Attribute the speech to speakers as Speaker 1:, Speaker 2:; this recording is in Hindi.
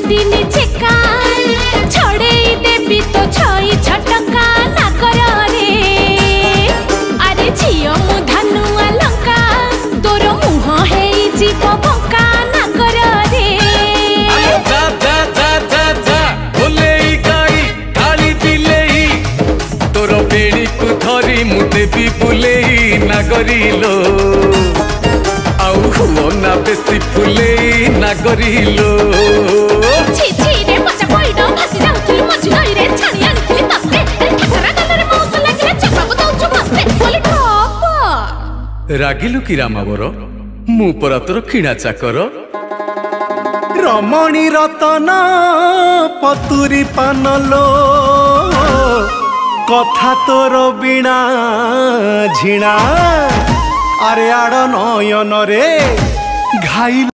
Speaker 1: दिन चेका छड़े देवी तो छई छटका ना कर रे अरे झियो मु धनुआ लंका तोर मुह है जीव बंका ना कर रे
Speaker 2: जा जा जा जा जा बोले गाई काली बिलेई तोर बेड़ी को धरी मु देवी बुलेई नागरिलो आउ हुओ ना बेसी फुलेई नागरिलो
Speaker 1: छी छी रे मचा पइडो भासी जाउथुलु मझी नई रे छाणी आनिथुली तते ए ठाकरा गलरे मौस लागिले चकराबो दउछु मते बोली ठप
Speaker 2: रागिलु की रामावर मु परा तोर किणा चाकर
Speaker 3: रमणी रतन पतुरी पानलो कथा तोर बिना झिणा अरे आड़ नयन रे घाई।